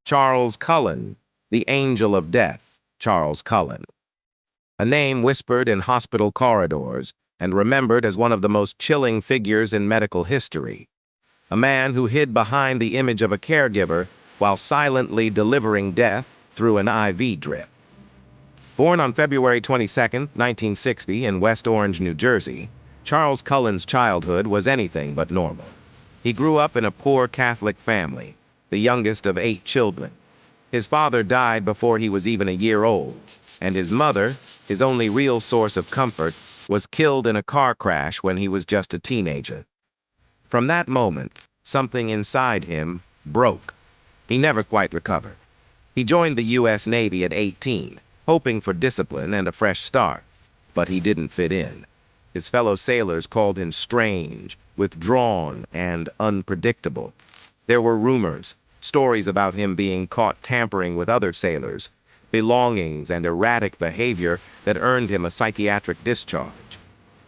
Charles Cullen, the Angel of Death, Charles Cullen. A name whispered in hospital corridors and remembered as one of the most chilling figures in medical history. A man who hid behind the image of a caregiver while silently delivering death through an IV drip. Born on February 22, 1960 in West Orange, New Jersey, Charles Cullen's childhood was anything but normal. He grew up in a poor Catholic family, the youngest of 8 children. His father died before he was even a year old, and his mother, his only real source of comfort, was killed in a car crash when he was just a teenager. From that moment, something inside him broke. He never quite recovered. He joined the U.S. Navy at 18, hoping for discipline and a fresh start, but he didn't fit in. His fellow sailors called him strange, withdrawn, and unpredictable. There were rumors, stories about him being caught tampering with other sailors, belongings and erratic behavior that earned him a psychiatric discharge.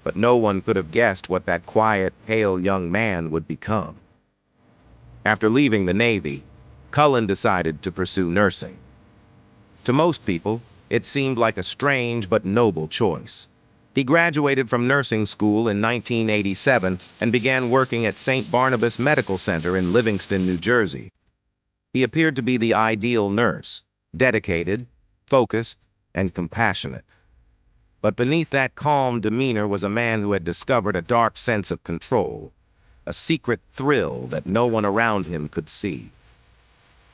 But no one could have guessed what that quiet, pale young man would become. After leaving the Navy, Cullen decided to pursue nursing. To most people, it seemed like a strange but noble choice. He graduated from nursing school in 1987 and began working at St. Barnabas Medical Center in Livingston, New Jersey. He appeared to be the ideal nurse, dedicated, focused, and compassionate. But beneath that calm demeanor was a man who had discovered a dark sense of control, a secret thrill that no one around him could see.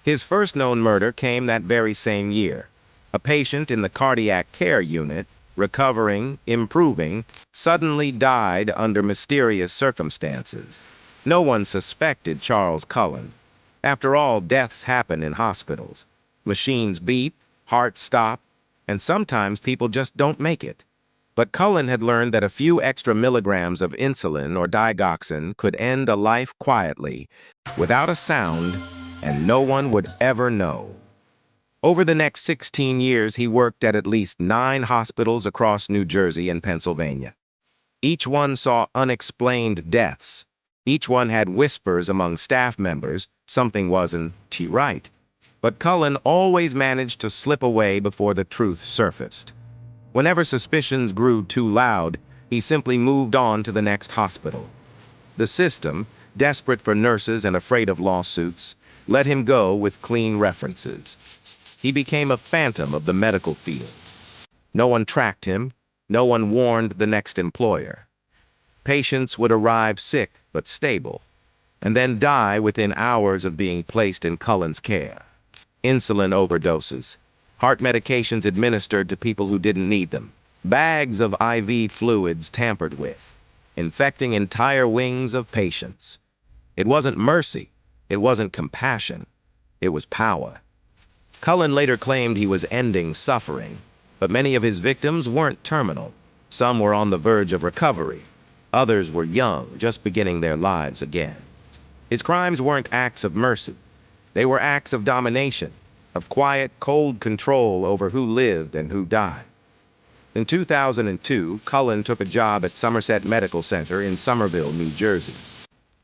His first known murder came that very same year. A patient in the cardiac care unit, recovering, improving, suddenly died under mysterious circumstances. No one suspected Charles Cullen. After all, deaths happen in hospitals. Machines beep, hearts stop, and sometimes people just don't make it. But Cullen had learned that a few extra milligrams of insulin or digoxin could end a life quietly, without a sound, and no one would ever know. Over the next 16 years, he worked at least 9 hospitals across New Jersey and Pennsylvania. Each one saw unexplained deaths. Each one had whispers among staff members something wasn't right. But Cullen always managed to slip away before the truth surfaced. Whenever suspicions grew too loud, he simply moved on to the next hospital. The system, desperate for nurses and afraid of lawsuits, let him go with clean references. He became a phantom of the medical field. No one tracked him. No one warned the next employer. Patients would arrive sick but stable, and then die within hours of being placed in Cullen's care. Insulin overdoses, heart medications administered to people who didn't need them, bags of IV fluids tampered with, infecting entire wings of patients. It wasn't mercy. It wasn't compassion. It was power. Cullen later claimed he was ending suffering, but many of his victims weren't terminal. Some were on the verge of recovery. Others were young, just beginning their lives again. His crimes weren't acts of mercy. They were acts of domination, of quiet, cold control over who lived and who died. In 2002, Cullen took a job at Somerset Medical Center in Somerville, New Jersey.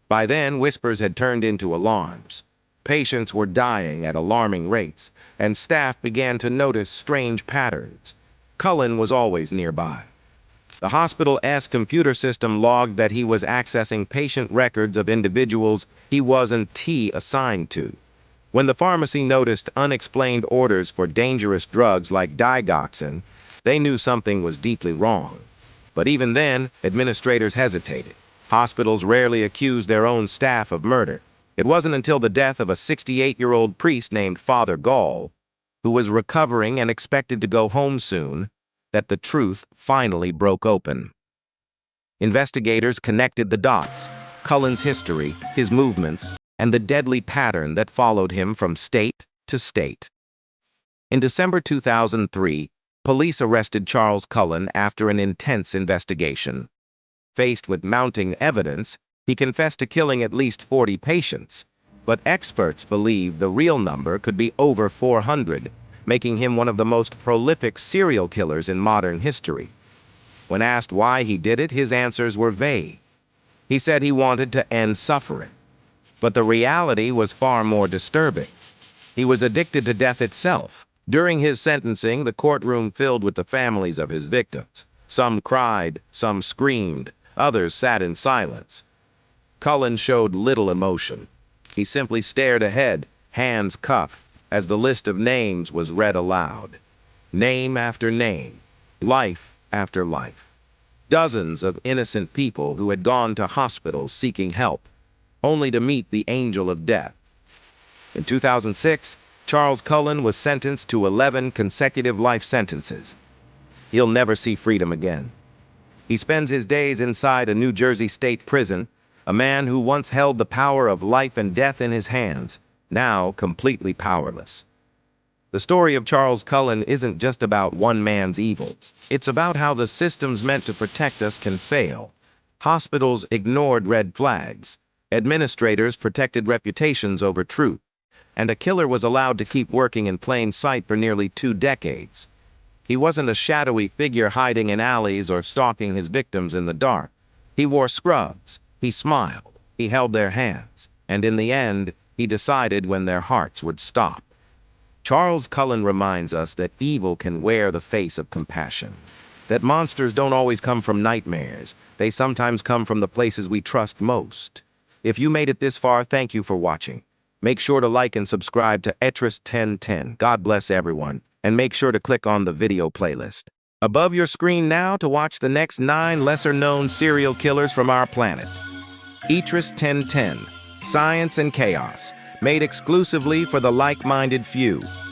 By then, whispers had turned into alarms. Patients were dying at alarming rates, and staff began to notice strange patterns. Cullen was always nearby. The hospital's computer system logged that he was accessing patient records of individuals he wasn't assigned to. When the pharmacy noticed unexplained orders for dangerous drugs like digoxin, they knew something was deeply wrong. But even then, administrators hesitated. Hospitals rarely accused their own staff of murder. It wasn't until the death of a 68-year-old priest named Father Gall, who was recovering and expected to go home soon, that the truth finally broke open. Investigators connected the dots, Cullen's history, his movements, and the deadly pattern that followed him from state to state. In December 2003, police arrested Charles Cullen after an intense investigation. Faced with mounting evidence, he confessed to killing at least 40 patients, but experts believe the real number could be over 400, making him one of the most prolific serial killers in modern history. When asked why he did it, his answers were vague. He said he wanted to end suffering. But the reality was far more disturbing. He was addicted to death itself. During his sentencing, the courtroom filled with the families of his victims. Some cried, some screamed, others sat in silence. Cullen showed little emotion. He simply stared ahead, hands cuffed, as the list of names was read aloud. Name after name, life after life. Dozens of innocent people who had gone to hospitals seeking help, only to meet the angel of death. In 2006, Charles Cullen was sentenced to 11 consecutive life sentences. He'll never see freedom again. He spends his days inside a New Jersey state prison, a man who once held the power of life and death in his hands, now completely powerless. The story of Charles Cullen isn't just about one man's evil. It's about how the systems meant to protect us can fail. Hospitals ignored red flags. Administrators protected reputations over truth. And a killer was allowed to keep working in plain sight for nearly 2 decades. He wasn't a shadowy figure hiding in alleys or stalking his victims in the dark. He wore scrubs, he smiled, he held their hands, and in the end, he decided when their hearts would stop. Charles Cullen reminds us that evil can wear the face of compassion, that monsters don't always come from nightmares, they sometimes come from the places we trust most. If you made it this far, thank you for watching. Make sure to like and subscribe to Etris 1010. God bless everyone, and make sure to click on the video playlist above your screen now to watch the next 9 lesser-known serial killers from our planet. Etris 1010, Science and Chaos, made exclusively for the like-minded few.